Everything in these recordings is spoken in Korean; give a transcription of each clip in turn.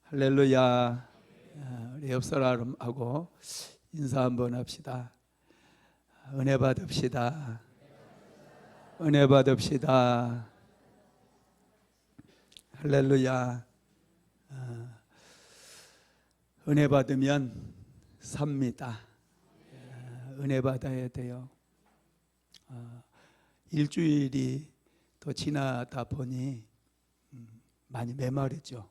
할렐루야. 우리 옆 사람하고 인사 한번 합시다. 은혜 받읍시다. 은혜 받읍시다. 할렐루야. 은혜 받으면 삽니다. 은혜 받아야 돼요. 일주일이 더 지나다 보니 많이 메마르죠.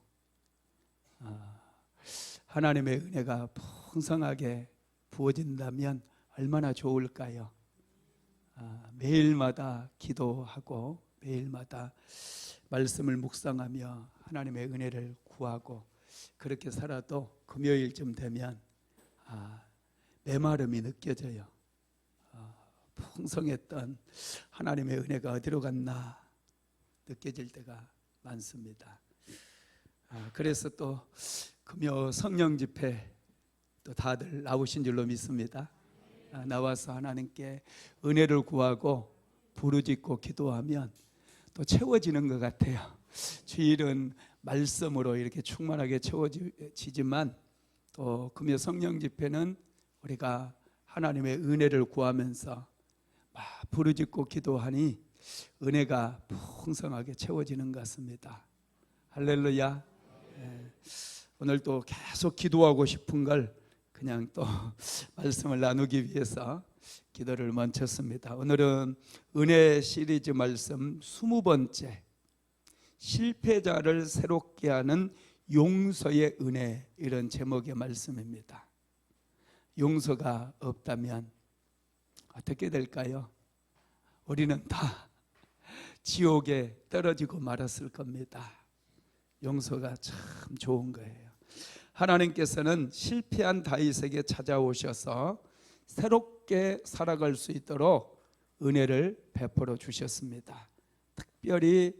하나님의 은혜가 풍성하게 부어진다면 얼마나 좋을까요? 매일마다 기도하고 매일마다 말씀을 묵상하며 하나님의 은혜를 구하고 그렇게 살아도 금요일쯤 되면 메마름이 느껴져요. 풍성했던 하나님의 은혜가 어디로 갔나 느껴질 때가 많습니다. 그래서 또 금요 성령 집회 또 다들 나오신 줄로 믿습니다. 나와서 하나님께 은혜를 구하고 부르짖고 기도하면 또 채워지는 것 같아요. 주일은 말씀으로 이렇게 충만하게 채워지지만 또 금요 성령 집회는 우리가 하나님의 은혜를 구하면서 부르짖고 기도하니 은혜가 풍성하게 채워지는 것 같습니다. 할렐루야. 오늘 또 계속 기도하고 싶은 걸 그냥 또 말씀을 나누기 위해서 기도를 멈췄습니다. 오늘은 은혜 시리즈 말씀 20번째, 실패자를 새롭게 하는 용서의 은혜, 이런 제목의 말씀입니다. 용서가 없다면 어떻게 될까요? 우리는 다 지옥에 떨어지고 말았을 겁니다. 용서가 참 좋은 거예요. 하나님께서는 실패한 다윗에게 찾아오셔서 새롭게 살아갈 수 있도록 은혜를 베풀어 주셨습니다. 특별히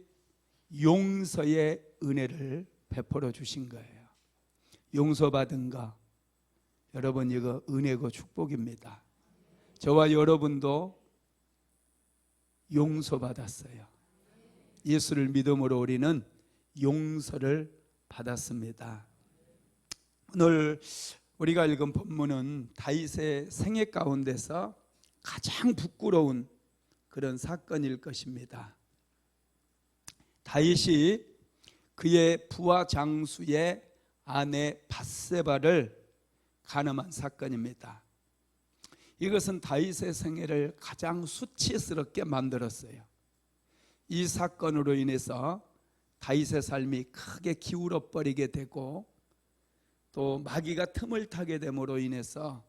용서의 은혜를 베풀어 주신 거예요. 용서받은 거, 여러분 이거 은혜고 축복입니다. 저와 여러분도 용서받았어요. 예수를 믿음으로 우리는 용서를 받았습니다. 오늘 우리가 읽은 본문은 다윗의 생애 가운데서 가장 부끄러운 그런 사건일 것입니다. 다윗이 그의 부하 장수의 아내 밧세바를 간음한 사건입니다. 이것은 다윗의 생애를 가장 수치스럽게 만들었어요. 이 사건으로 인해서 다윗의 삶이 크게 기울어 버리게 되고 또 마귀가 틈을 타게 됨으로 인해서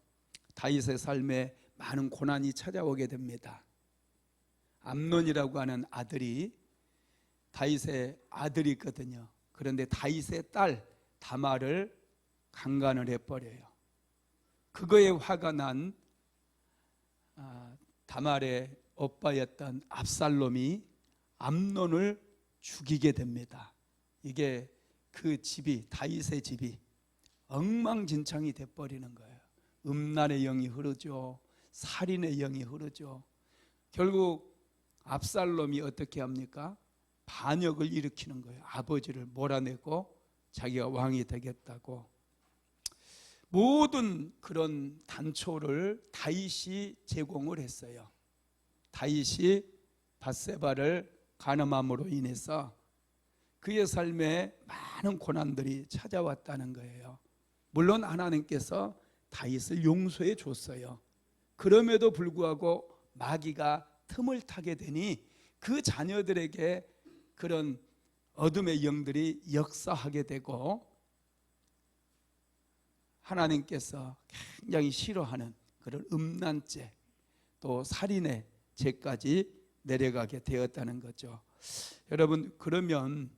다윗의 삶에 많은 고난이 찾아오게 됩니다. 암논이라고 하는 아들이 다윗의 아들이 있거든요. 그런데 다윗의 딸 다말을 강간을 해버려요. 그거에 화가 난 다말의 오빠였던 압살롬이 암논을 죽이게 됩니다. 이게 그 집이, 다윗의 집이 엉망진창이 돼버리는 거예요. 음란의 영이 흐르죠. 살인의 영이 흐르죠. 결국 압살롬이 어떻게 합니까? 반역을 일으키는 거예요. 아버지를 몰아내고 자기가 왕이 되겠다고. 모든 그런 단초를 다윗이 제공을 했어요. 다윗이 밧세바를 간음함으로 인해서 그의 삶에 많은 고난들이 찾아왔다는 거예요. 물론 하나님께서 다윗을 용서해 줬어요. 그럼에도 불구하고 마귀가 틈을 타게 되니 그 자녀들에게 그런 어둠의 영들이 역사하게 되고 하나님께서 굉장히 싫어하는 그런 음란죄 또 살인의 죄까지 내려가게 되었다는 거죠. 여러분, 그러면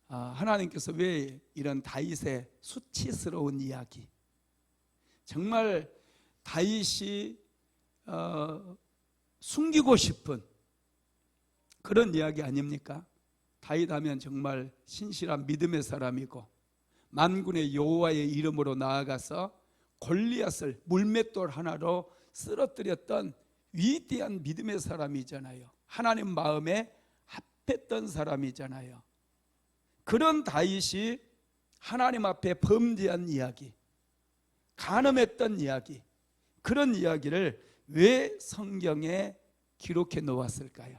하나님께서 왜 이런 다윗의 수치스러운 이야기, 정말 다윗이 숨기고 싶은 그런 이야기 아닙니까? 다윗 하면 정말 신실한 믿음의 사람이고 만군의 여호와의 이름으로 나아가서 골리앗을 물맷돌 하나로 쓰러뜨렸던 위대한 믿음의 사람이잖아요. 하나님 마음에 합했던 사람이잖아요. 그런 다윗이 하나님 앞에 범죄한 이야기, 간음했던 이야기, 그런 이야기를 왜 성경에 기록해 놓았을까요?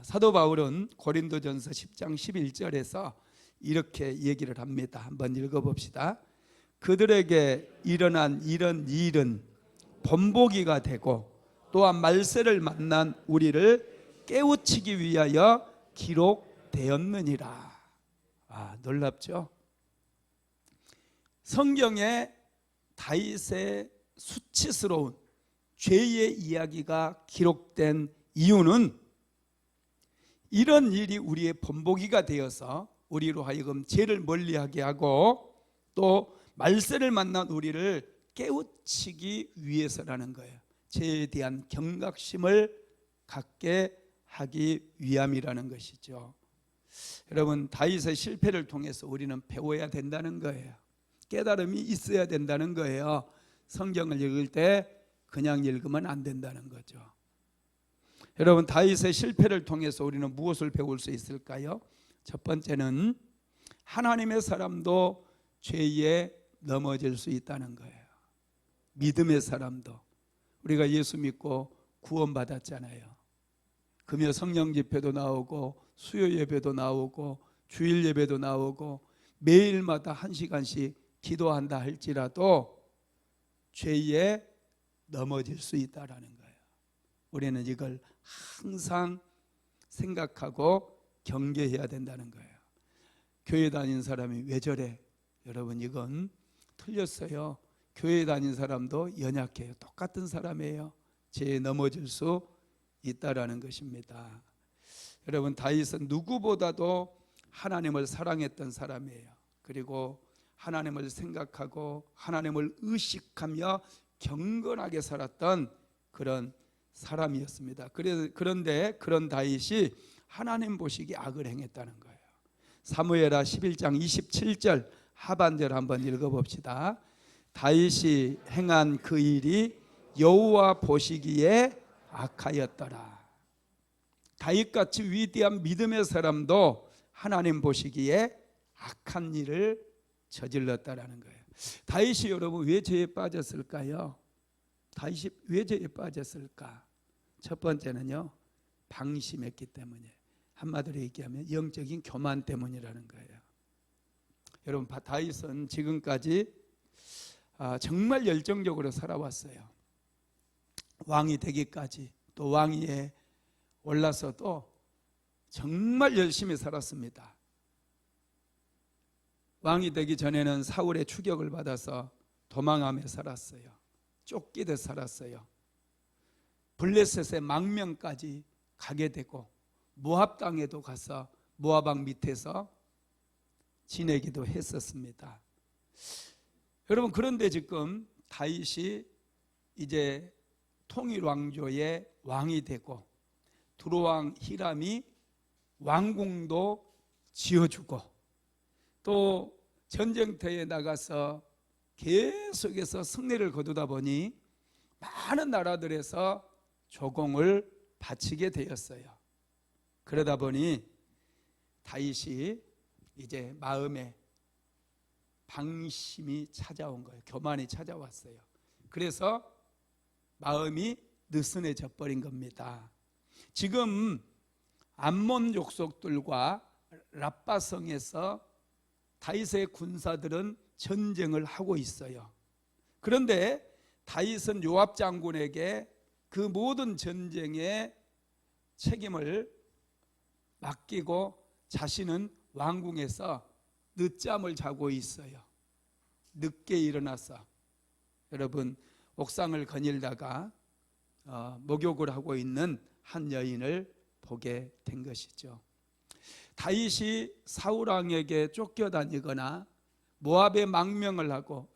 사도 바울은 고린도전서 10장 11절에서 이렇게 얘기를 합니다. 한번 읽어봅시다. 그들에게 일어난 이런 일은 본보기가 되고 또한 말세를 만난 우리를 깨우치기 위하여 기록되었느니라. 놀랍죠? 성경에 다윗의 수치스러운 죄의 이야기가 기록된 이유는 이런 일이 우리의 본보기가 되어서 우리로 하여금 죄를 멀리하게 하고 또 말세를 만난 우리를 깨우치기 위해서라는 거예요. 죄에 대한 경각심을 갖게 하기 위함이라는 것이죠. 여러분, 다윗의 실패를 통해서 우리는 배워야 된다는 거예요. 깨달음이 있어야 된다는 거예요. 성경을 읽을 때 그냥 읽으면 안 된다는 거죠. 여러분, 다윗의 실패를 통해서 우리는 무엇을 배울 수 있을까요? 첫 번째는 하나님의 사람도 죄에 넘어질 수 있다는 거예요. 믿음의 사람도. 우리가 예수 믿고 구원받았잖아요. 금요 성령 집회도 나오고 수요 예배도 나오고 주일 예배도 나오고 매일마다 1시간씩 기도한다 할지라도 죄에 넘어질 수 있다라는 거예요. 우리는 이걸 항상 생각하고 경계해야 된다는 거예요. 교회 다닌 사람이 왜 저래? 여러분, 이건 틀렸어요. 교회 다닌 사람도 연약해요. 똑같은 사람이에요. 죄에 넘어질 수 있다라는 것입니다. 여러분, 다윗은 누구보다도 하나님을 사랑했던 사람이에요. 그리고 하나님을 생각하고 하나님을 의식하며 경건하게 살았던 그런 사람이었습니다. 그런데 그런 다윗이 하나님 보시기에 악을 행했다는 거예요. 사무엘하 11장 27절 하반절 한번 읽어봅시다. 다윗이 행한 그 일이 여호와 보시기에 악하였더라. 다윗같이 위대한 믿음의 사람도 하나님 보시기에 악한 일을 저질렀다라는 거예요. 다윗이 여러분 왜 죄에 빠졌을까요? 다윗이 왜 죄에 빠졌을까? 첫 번째는요, 방심했기 때문이에요. 한마디로 얘기하면 영적인 교만 때문이라는 거예요. 여러분, 다윗은 지금까지 정말 열정적으로 살아왔어요. 왕이 되기까지, 또 왕위에 올라서도 정말 열심히 살았습니다. 왕이 되기 전에는 사울의 추격을 받아서 도망하며 살았어요. 쫓기듯 살았어요. 블레셋의 망명까지 가게 되고 모압 땅에도 가서 모압 왕 밑에서 지내기도 했었습니다. 여러분, 그런데 지금 다윗이 이제 통일 왕조의 왕이 되고 두로왕 히람이 왕궁도 지어주고 또 전쟁터에 나가서 계속해서 승리를 거두다 보니 많은 나라들에서 조공을 바치게 되었어요. 그러다 보니 다윗이 이제 마음에 방심이 찾아온 거예요. 교만이 찾아왔어요. 그래서 마음이 느슨해져 버린 겁니다. 지금 암몬 족속들과 랍바성에서 다윗의 군사들은 전쟁을 하고 있어요. 그런데 다윗은 요압 장군에게 그 모든 전쟁의 책임을 맡기고 자신은 왕궁에서 늦잠을 자고 있어요. 늦게 일어나서 여러분 옥상을 거닐다가 목욕을 하고 있는 한 여인을 보게 된 것이죠. 다윗이 사울 왕에게 쫓겨다니거나 모압에 망명을 하고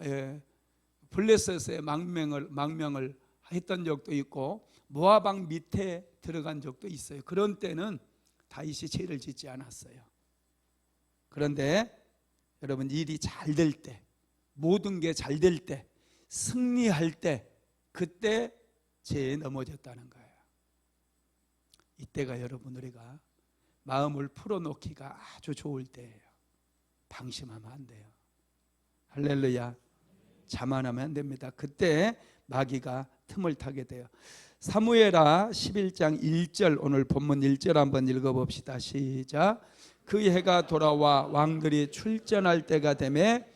블레셋에 망명을 했던 적도 있고 모압 왕 밑에 들어간 적도 있어요. 그런 때는 다윗이 죄를 짓지 않았어요. 그런데 여러분, 일이 잘 될 때, 모든 게 잘 될 때, 승리할 때, 그때 죄에 넘어졌다는 거예요. 이때가 여러분 우리가 마음을 풀어놓기가 아주 좋을 때예요. 방심하면 안 돼요. 할렐루야. 자만하면 안 됩니다. 그때 마귀가 틈을 타게 돼요. 사무엘하 11장 1절, 오늘 본문 1절 한번 읽어봅시다. 시작. 그 해가 돌아와 왕들이 출전할 때가 되매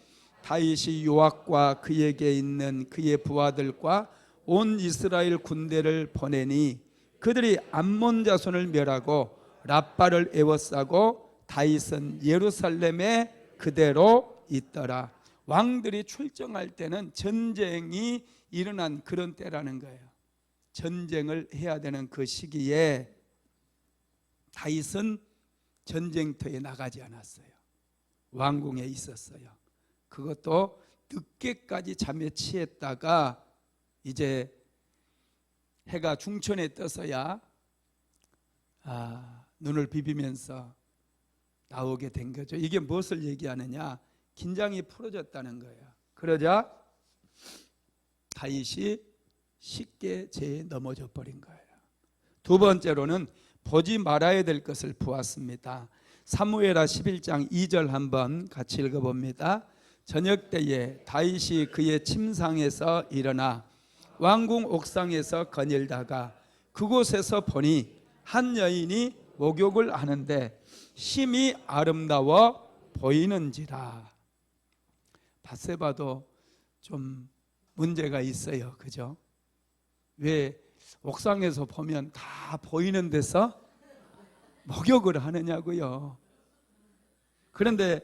다윗이 요압과 그에게 있는 그의 부하들과 온 이스라엘 군대를 보내니 그들이 암몬 자손을 멸하고 랍바를 에워싸고 다윗은 예루살렘에 그대로 있더라. 왕들이 출정할 때는 전쟁이 일어난 그런 때라는 거예요. 전쟁을 해야 되는 그 시기에 다윗은 전쟁터에 나가지 않았어요. 왕궁에 있었어요. 그것도 늦게까지 잠에 취했다가 이제 해가 중천에 떠서야 눈을 비비면서 나오게 된 거죠. 이게 무엇을 얘기하느냐? 긴장이 풀어졌다는 거예요. 그러자 다윗이 쉽게 죄에 넘어져 버린 거예요. 두 번째로는 보지 말아야 될 것을 보았습니다. 사무엘하 11장 2절 한번 같이 읽어봅니다. 저녁 때에 다윗이 그의 침상에서 일어나 왕궁 옥상에서 거닐다가 그곳에서 보니 한 여인이 목욕을 하는데 심히 아름다워 보이는지라. 밧세바도 좀 문제가 있어요. 그죠? 왜 옥상에서 보면 다 보이는 데서 목욕을 하느냐고요. 그런데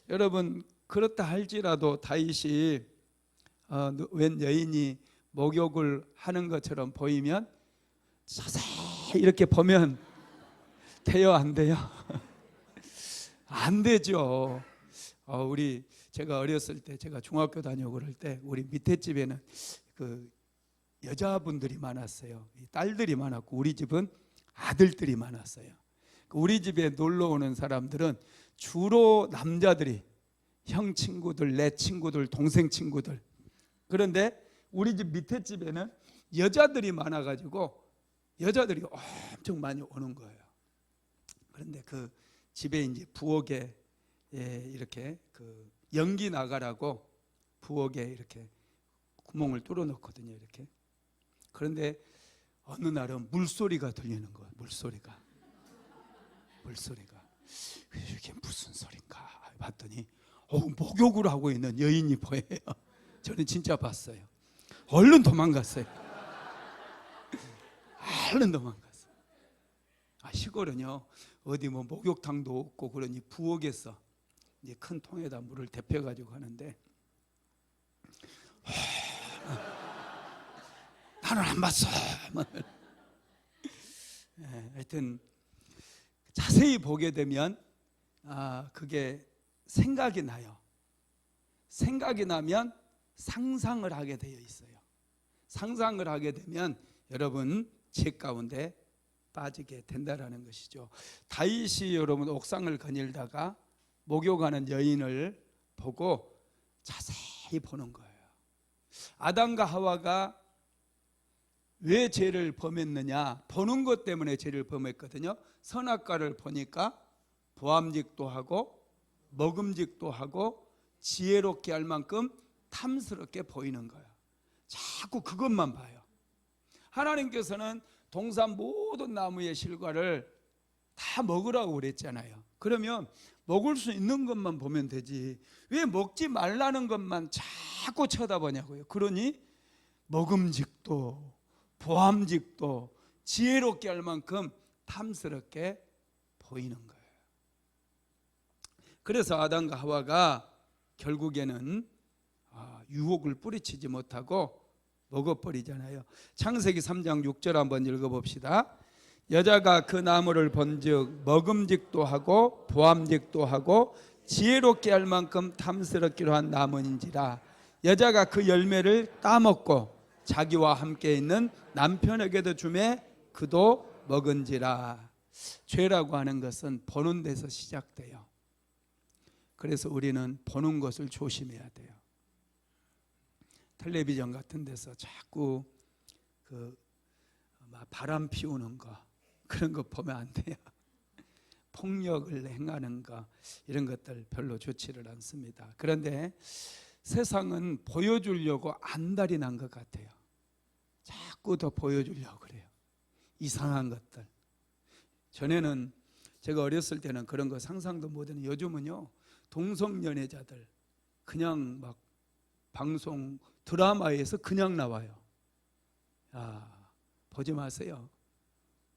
여러분, 그렇다 할지라도 다윗이 웬 여인이 목욕을 하는 것처럼 보이면 자세히 이렇게 보면 돼요, 안 돼요? 안 되죠. 제가 어렸을 때, 제가 중학교 다니고 그럴 때 우리 밑에 집에는 그 여자분들이 많았어요. 딸들이 많았고 우리 집은 아들들이 많았어요. 우리 집에 놀러 오는 사람들은 주로 남자들이, 형 친구들, 내 친구들, 동생 친구들. 그런데 우리 집 밑에 집에는 여자들이 많아가지고 여자들이 엄청 많이 오는 거예요. 그런데 그 집에 이제 부엌에 이렇게 그 연기 나가라고 부엌에 이렇게 구멍을 뚫어 놓거든요. 이렇게. 그런데 어느 날은 물소리가 들리는 거예요. 물소리가 이게 무슨 소린가 봤더니 목욕을 하고 있는 여인이 보여요. 저는 진짜 봤어요. 얼른 도망갔어요. 얼른 도망갔어요. 시골은요 어디 뭐 목욕탕도 없고 그러니 부엌에서 이제 큰 통에다 물을 데펴 가지고 하는데 나는 안 봤어. 하여튼 자세히 보게 되면 그게 생각이 나요. 생각이 나면 상상을 하게 되어 있어요. 상상을 하게 되면 여러분 죄 가운데 빠지게 된다라는 것이죠. 다윗이 여러분 옥상을 거닐다가 목욕하는 여인을 보고 자세히 보는 거예요. 아담과 하와가 왜 죄를 범했느냐? 보는 것 때문에 죄를 범했거든요. 선악과를 보니까 보암직도 하고 먹음직도 하고 지혜롭게 할 만큼 탐스럽게 보이는 거예요. 자꾸 그것만 봐요. 하나님께서는 동산 모든 나무의 실과를 다 먹으라고 그랬잖아요. 그러면 먹을 수 있는 것만 보면 되지 왜 먹지 말라는 것만 자꾸 쳐다보냐고요. 그러니 먹음직도 보암직도 지혜롭게 할 만큼 탐스럽게 보이는 거예요. 그래서 아담과 하와가 결국에는 유혹을 뿌리치지 못하고 먹어버리잖아요. 창세기 3장 6절 한번 읽어봅시다. 여자가 그 나무를 본즉 먹음직도 하고 보암직도 하고 지혜롭게 할 만큼 탐스럽기로 한 나무인지라. 여자가 그 열매를 따먹고 자기와 함께 있는 남편에게도 주매 그도 먹은지라. 죄라고 하는 것은 보는 데서 시작돼요. 그래서 우리는 보는 것을 조심해야 돼요. 텔레비전 같은 데서 자꾸 바람 피우는 거 그런 거 보면 안 돼요. 폭력을 행하는 것, 이런 것들 별로 좋지를 않습니다. 그런데 세상은 보여주려고 안달이 난 것 같아요. 자꾸 더 보여주려고 그래요. 이상한 것들. 전에는 제가 어렸을 때는 그런 거 상상도 못했는데 요즘은요, 동성연애자들 그냥 막 방송 드라마에서 그냥 나와요. 보지 마세요.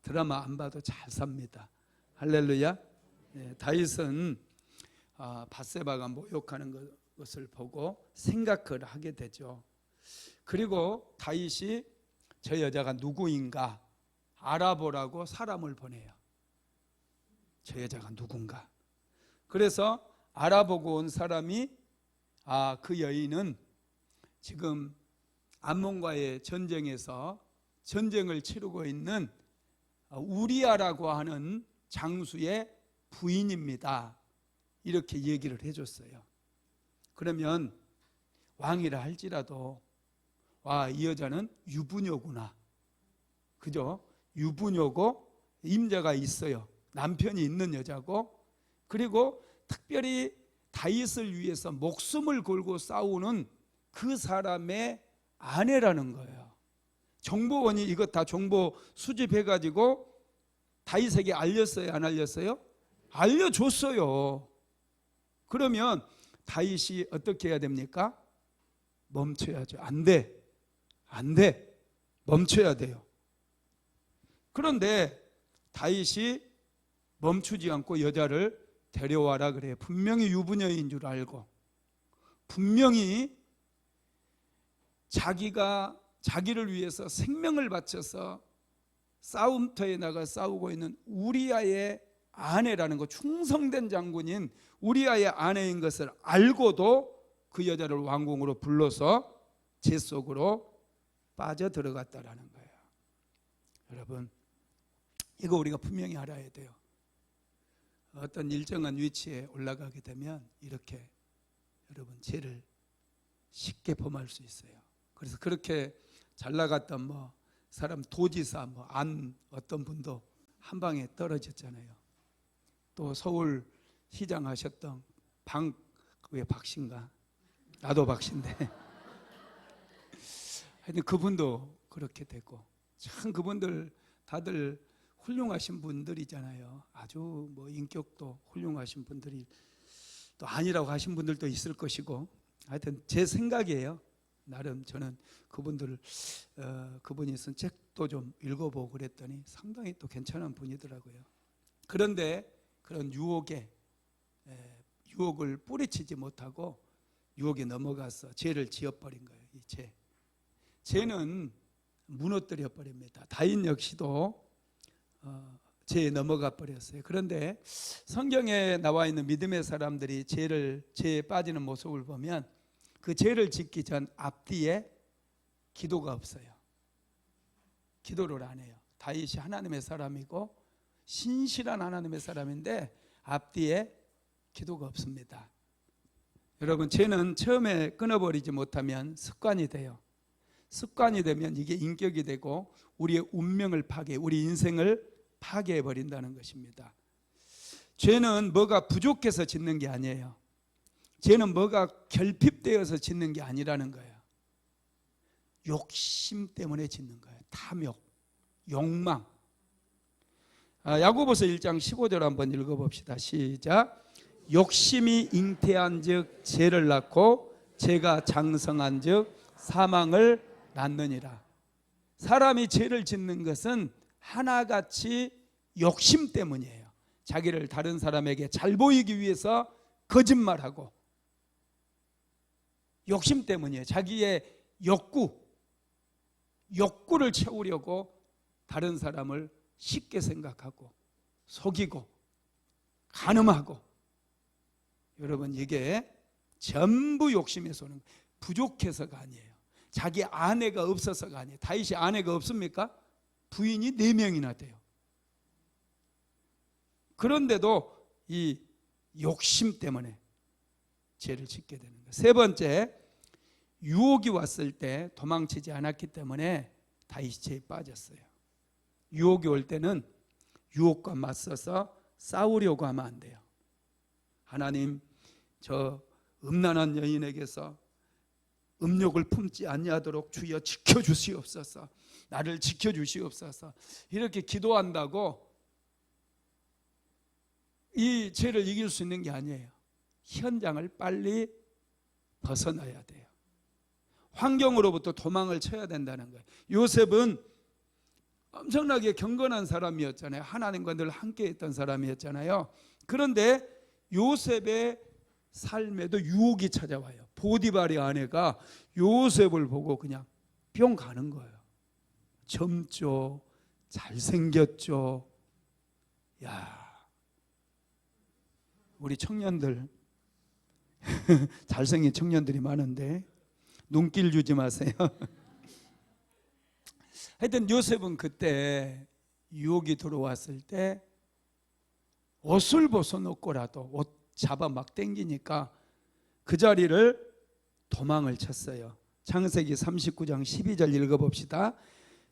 드라마 안 봐도 잘 삽니다. 할렐루야. 네, 다윗은 밧세바가 모욕하는 것을 보고 생각을 하게 되죠. 그리고 다윗이 저 여자가 누구인가 알아보라고 사람을 보내요. 저 여자가 누군가. 그래서 알아보고 온 사람이 그 여인은 지금 암몬과의 전쟁에서 전쟁을 치르고 있는 우리아라고 하는 장수의 부인입니다. 이렇게 얘기를 해줬어요. 그러면 왕이라 할지라도 이 여자는 유부녀구나. 그죠? 유부녀고 임자가 있어요. 남편이 있는 여자고, 그리고 특별히 다윗을 위해서 목숨을 걸고 싸우는 그 사람의 아내라는 거예요. 정보원이 이것 다 정보 수집해가지고 다윗에게 알렸어요, 안 알렸어요? 알려줬어요. 그러면 다윗이 어떻게 해야 됩니까? 멈춰야죠. 안 돼. 멈춰야 돼요. 그런데 다윗이 멈추지 않고 여자를 데려와라 그래요. 분명히 유부녀인 줄 알고, 분명히 자기를 위해서 생명을 바쳐서 싸움터에 나가 싸우고 있는 우리아의 아내라는 거, 충성된 장군인 우리아의 아내인 것을 알고도 그 여자를 왕궁으로 불러서 제 속으로 빠져 들어갔다라는 거예요. 여러분, 이거 우리가 분명히 알아야 돼요. 어떤 일정한 위치에 올라가게 되면 이렇게 여러분 죄를 쉽게 범할 수 있어요. 그래서 그렇게 잘 나갔던 사람 도지사 안 어떤 분도 한 방에 떨어졌잖아요. 또 서울 시장 하셨던 왜 박신가? 나도 박신데 하여튼 그분도 그렇게 되고, 참 그분들 다들 훌륭하신 분들이잖아요. 아주 인격도 훌륭하신 분들이 또 아니라고 하신 분들도 있을 것이고, 하여튼 제 생각이에요. 나름 저는 그분이 쓴 책도 좀 읽어보고 그랬더니 상당히 또 괜찮은 분이더라고요. 그런데 그런 유혹을 뿌리치지 못하고 유혹에 넘어가서 죄를 지어버린 거예요. 이 죄는 무너뜨려 버립니다. 다윗 역시도 죄에 넘어가 버렸어요. 그런데 성경에 나와 있는 믿음의 사람들이 죄에 빠지는 모습을 보면 그 죄를 짓기 전 앞뒤에 기도가 없어요. 기도를 안 해요. 다윗이 하나님의 사람이고 신실한 하나님의 사람인데 앞뒤에 기도가 없습니다. 여러분, 죄는 처음에 끊어버리지 못하면 습관이 돼요. 습관이 되면 이게 인격이 되고 우리의 운명을 우리 인생을 파괴해버린다는 것입니다. 죄는 뭐가 부족해서 짓는 게 아니에요. 죄는 뭐가 결핍되어서 짓는 게 아니라는 거예요. 욕심 때문에 짓는 거예요. 탐욕, 욕망. 야고보서 1장 15절 한번 읽어봅시다. 시작. 욕심이 잉태한 즉 죄를 낳고 죄가 장성한 즉 사망을 낳느니라. 사람이 죄를 짓는 것은 하나같이 욕심 때문이에요. 자기를 다른 사람에게 잘 보이기 위해서 거짓말하고, 욕심 때문이에요. 자기의 욕구를 채우려고 다른 사람을 쉽게 생각하고 속이고 간음하고. 여러분, 이게 전부 욕심에서 오는 거예요. 부족해서가 아니에요. 자기 아내가 없어서가 아니에요. 다윗이 아내가 없습니까? 부인이 4명이나 돼요. 그런데도 이 욕심 때문에 죄를 짓게 되는 거예요. 세 번째, 유혹이 왔을 때 도망치지 않았기 때문에 다윗이 죄에 빠졌어요. 유혹이 올 때는 유혹과 맞서서 싸우려고 하면 안 돼요. 하나님, 저 음란한 여인에게서 음욕을 품지 아니하도록 주여 지켜주시옵소서, 나를 지켜주시옵소서, 이렇게 기도한다고 이 죄를 이길 수 있는 게 아니에요. 현장을 빨리 벗어나야 돼요. 환경으로부터 도망을 쳐야 된다는 거예요. 요셉은 엄청나게 경건한 사람이었잖아요. 하나님과 늘 함께 했던 사람이었잖아요. 그런데 요셉의 삶에도 유혹이 찾아와요. 보디발의 아내가 요셉을 보고 그냥 뿅 가는 거예요. 젊죠, 잘생겼죠. 야, 우리 청년들 잘생긴 청년들이 많은데 눈길 주지 마세요. 하여튼 요셉은 그때 유혹이 들어왔을 때 옷을 벗어놓고라도 옷 잡아 막 당기니까 그 자리를 도망을 쳤어요. 창세기 39장 12절 읽어봅시다.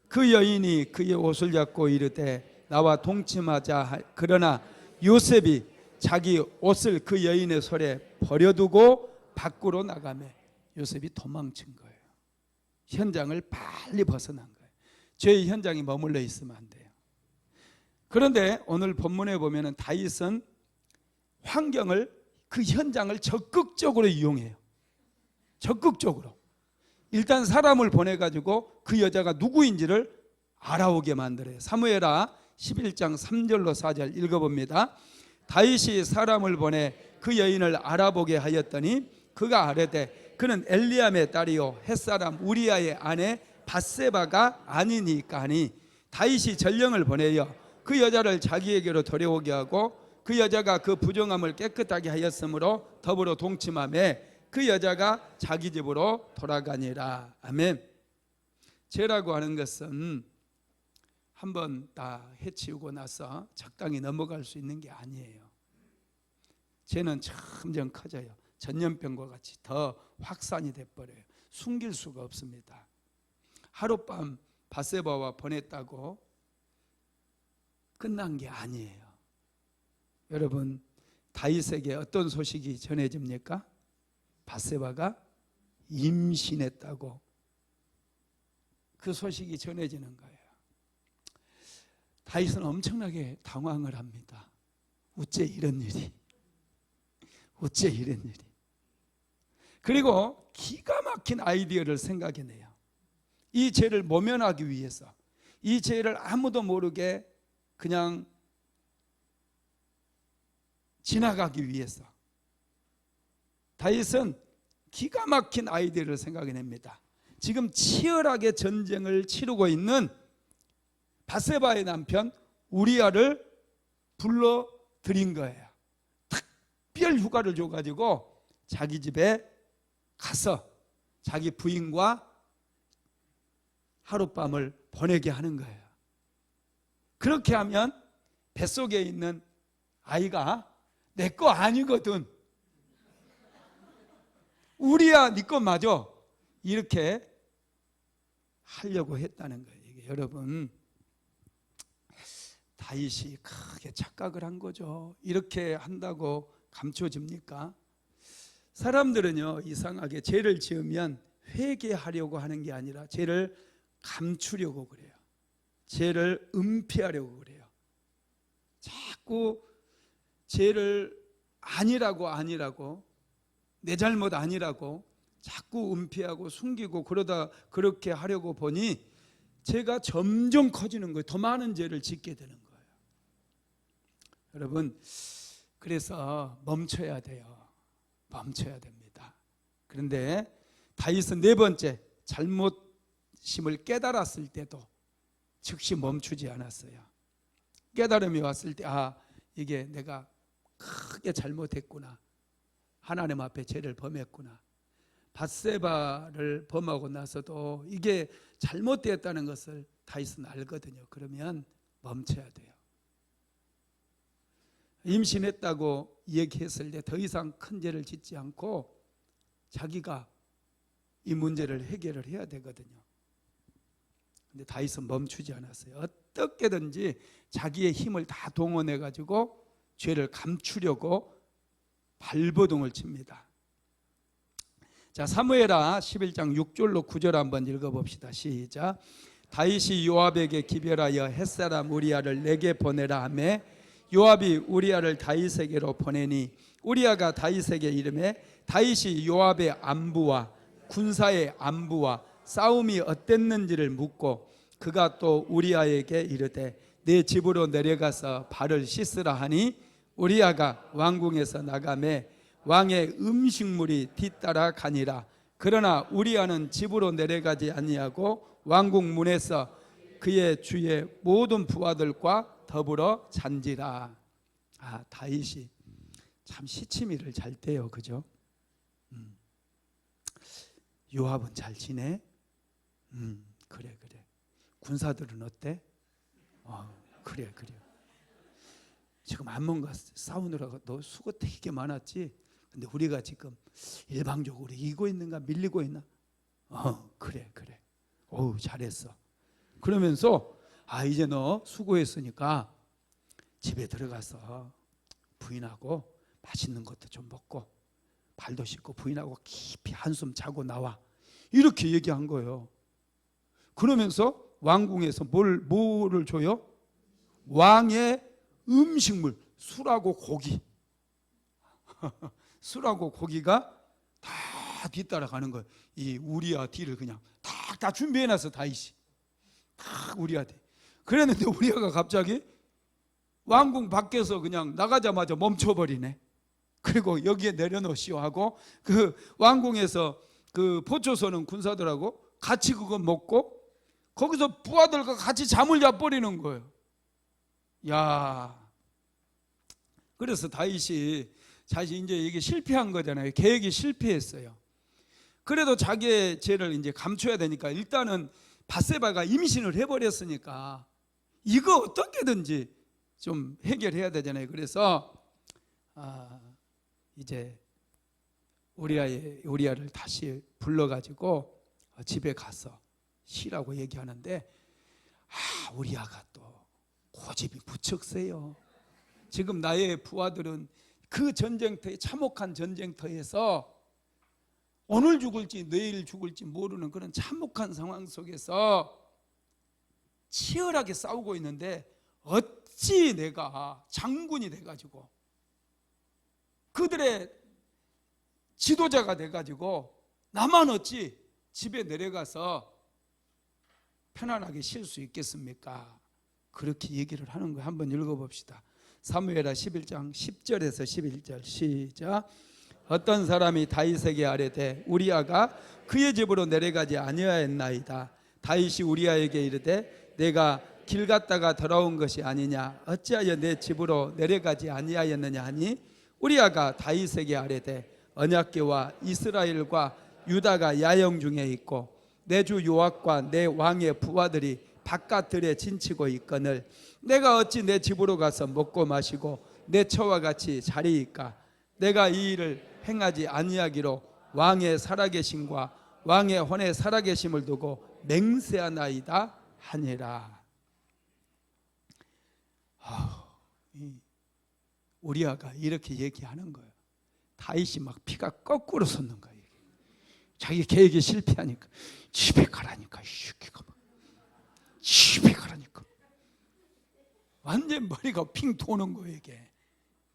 그 여인이 그의 옷을 잡고 이르되 나와 동침하자. 그러나 요셉이 자기 옷을 그 여인의 손에 버려두고 밖으로 나가매 요셉이 도망친 거예요. 현장을 빨리 벗어난 거예요. 죄의 현장에 머물러 있으면 안 돼요. 그런데 오늘 본문에 보면은 다윗은 환경을, 그 현장을 적극적으로 이용해요. 적극적으로. 일단 사람을 보내가지고 그 여자가 누구인지를 알아오게 만들어요. 사무엘하 11장 3절로 4절 읽어봅니다. 다윗이 사람을 보내 그 여인을 알아보게 하였더니 그가 아뢰되 그는 엘리암의 딸이요 햇사람 우리아의 아내 밧세바가 아니니까 하니 다윗이 전령을 보내어 그 여자를 자기에게로 데려오게 하고 그 여자가 그 부정함을 깨끗하게 하였으므로 더불어 동침하며 그 여자가 자기 집으로 돌아가니라. 아멘. 죄라고 하는 것은 한번 다 해치우고 나서 적당히 넘어갈 수 있는 게 아니에요. 죄는 점점 커져요. 전염병과 같이 더 확산이 돼버려요. 숨길 수가 없습니다. 하룻밤 밧세바와 보냈다고 끝난 게 아니에요. 여러분, 다윗에게 어떤 소식이 전해집니까? 밧세바가 임신했다고 그 소식이 전해지는 거예요. 다윗은 엄청나게 당황을 합니다. 어째 이런 일이? 어째 이런 일이? 그리고 기가 막힌 아이디어를 생각해내요. 이 죄를 모면하기 위해서, 이 죄를 아무도 모르게 그냥 지나가기 위해서 다윗은 기가 막힌 아이디어를 생각해냅니다. 지금 치열하게 전쟁을 치르고 있는 밧세바의 남편 우리아를 불러들인 거예요. 특별 휴가를 줘가지고 자기 집에 가서 자기 부인과 하룻밤을 보내게 하는 거예요. 그렇게 하면 뱃속에 있는 아이가 내 거 아니거든. 우리야 네 거 맞아. 이렇게 하려고 했다는 거예요. 이게 여러분, 다윗이 크게 착각을 한 거죠. 이렇게 한다고 감춰집니까? 사람들은요, 이상하게 죄를 지으면 회개하려고 하는 게 아니라 죄를 감추려고 그래요. 죄를 은폐하려고 그래요. 자꾸 죄를 아니라고 내 잘못 아니라고 자꾸 은폐하고 숨기고 그러다 그렇게 하려고 보니 죄가 점점 커지는 거예요. 더 많은 죄를 짓게 되는 거예요. 여러분, 그래서 멈춰야 돼요. 멈춰야 됩니다. 그런데 다윗은 네 번째 잘못심을 깨달았을 때도 즉시 멈추지 않았어요. 깨달음이 왔을 때 이게 내가 크게 잘못했구나. 하나님 앞에 죄를 범했구나. 밧세바를 범하고 나서도 이게 잘못되었다는 것을 다윗은 알거든요. 그러면 멈춰야 돼요. 임신했다고 얘기했을 때 더 이상 큰 죄를 짓지 않고 자기가 이 문제를 해결을 해야 되거든요. 근데 다윗은 멈추지 않았어요. 어떻게든지 자기의 힘을 다 동원해 가지고 죄를 감추려고 발버둥을 칩니다. 자, 사무엘하 11장 6절로 9절 한번 읽어봅시다. 시작. 다윗이 요압에게 기별하여 햇사람 우리아를 내게 보내라 하며 요압이 우리아를 다윗에게로 보내니 우리아가 다윗에게 이르매 다윗이 요압의 안부와 군사의 안부와 싸움이 어땠는지를 묻고 그가 또 우리아에게 이르되 내 집으로 내려가서 발을 씻으라 하니 우리아가 왕궁에서 나가매 왕의 음식물이 뒤따라 가니라. 그러나 우리아는 집으로 내려가지 아니하고 왕궁 문에서 그의 주의 모든 부하들과 더불어 잔지라. 다윗이 참 시치미를 잘 떼요, 그죠? 요압은 잘 지내? 그래. 군사들은 어때? 그래. 지금 암몬과 싸우느라고 너 수고 되게 많았지? 근데 우리가 지금 일방적으로 이기고 있는가 밀리고 있나? 그래. 어우, 잘했어. 그러면서 이제 너 수고했으니까 집에 들어가서 부인하고 맛있는 것도 좀 먹고 발도 씻고 부인하고 깊이 한숨 자고 나와. 이렇게 얘기한 거예요. 그러면서 왕궁에서 뭐를 줘요? 왕의 음식물, 술하고 고기. 술하고 고기가 다 뒤따라가는 거예요. 이 우리아 뒤를 그냥 다 준비해놨어. 다윗이 다 우리아 뒤. 그랬는데 우리아가 갑자기 왕궁 밖에서 그냥 나가자마자 멈춰버리네. 그리고 여기에 내려놓으시오 하고 그 왕궁에서 그 포초서는 군사들하고 같이 그거 먹고 거기서 부하들과 같이 잠을 자버리는 거예요. 야, 그래서 다윗이 사실 이제 이게 실패한 거잖아요. 계획이 실패했어요. 그래도 자기의 죄를 이제 감춰야 되니까 일단은 밧세바가 임신을 해버렸으니까 이거 어떻게든지 좀 해결해야 되잖아요. 그래서 이제 우리아를 다시 불러가지고 집에 가서 쉬라고 얘기하는데 우리아가 또 고집이 무척 세요. 지금 나의 부하들은 그 전쟁터에 참혹한 전쟁터에서 오늘 죽을지 내일 죽을지 모르는 그런 참혹한 상황 속에서 치열하게 싸우고 있는데 어찌 내가 장군이 돼가지고 그들의 지도자가 돼가지고 나만 어찌 집에 내려가서 편안하게 쉴 수 있겠습니까? 그렇게 얘기를 하는 거예요. 한번 읽어봅시다. 사무엘하 11장 10절에서 11절 시작. 어떤 사람이 다윗에게 아뢰되 우리아가 그의 집으로 내려가지 아니하였나이다. 다윗이 우리아에게 이르되 내가 길 갔다가 돌아온 것이 아니냐 어찌하여 내 집으로 내려가지 아니하였느냐 하니 우리아가 다윗에게 아뢰되 언약궤와 이스라엘과 유다가 야영 중에 있고 내 주 요압과 내 왕의 부하들이 바깥들에 진치고 있거늘 내가 어찌 내 집으로 가서 먹고 마시고 내 처와 같이 자리이까. 내가 이 일을 행하지 아니하기로 왕의 살아계심과 왕의 혼의 살아계심을 두고 맹세하나이다 하니라. 우리아가 이렇게 얘기하는 거예요. 다윗이 막 피가 거꾸로 솟는 거예요. 자기 계획이 실패하니까 집에 가라니까 집에 가라니까 완전 머리가 핑 도는 거예요. 이게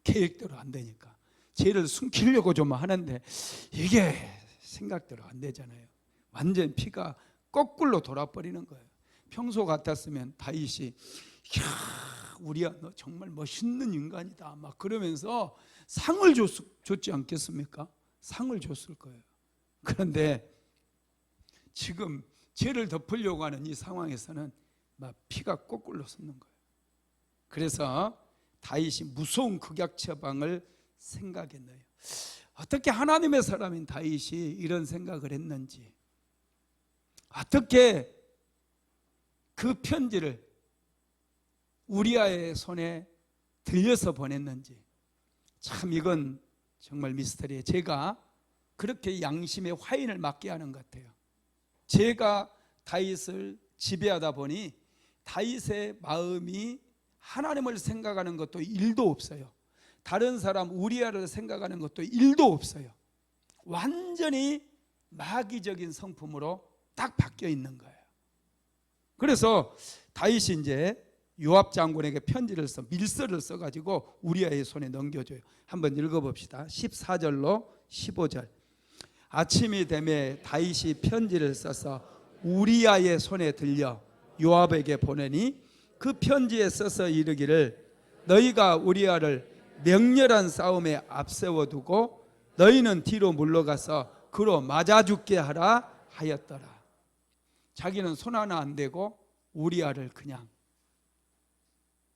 계획대로 안 되니까 죄를 숨기려고 좀 하는데 이게 생각대로 안 되잖아요. 완전 피가 거꾸로 돌아버리는 거예요. 평소 같았으면 다윗이 우리야 너 정말 멋있는 인간이다 막 그러면서 상을 줬지 않겠습니까? 상을 줬을 거예요. 그런데 지금 죄를 덮으려고 하는 이 상황에서는 막 피가 거꾸로 솟는 거예요. 그래서 다윗이 무서운 극약 처방을 생각했네요. 어떻게 하나님의 사람인 다윗이 이런 생각을 했는지, 어떻게 그 편지를 우리아의 손에 들려서 보냈는지, 참 이건 정말 미스터리예요. 제가 그렇게 양심의 화인을 맞게 하는 것 같아요. 제가 다윗을 지배하다 보니 다윗의 마음이 하나님을 생각하는 것도 일도 없어요. 다른 사람 우리아를 생각하는 것도 1도 없어요. 완전히 마귀적인 성품으로 딱 바뀌어 있는 거예요. 그래서 다윗이 이제 요압 장군에게 편지를 밀서를 써가지고 우리아의 손에 넘겨줘요. 한번 읽어봅시다. 14절로 15절. 아침이 되매 다윗이 편지를 써서 우리아의 손에 들려 요압에게 보내니 그 편지에 써서 이르기를 너희가 우리아를 맹렬한 싸움에 앞세워두고 너희는 뒤로 물러가서 그로 맞아 죽게 하라 하였더라. 자기는 손 하나 안 대고 우리아를 그냥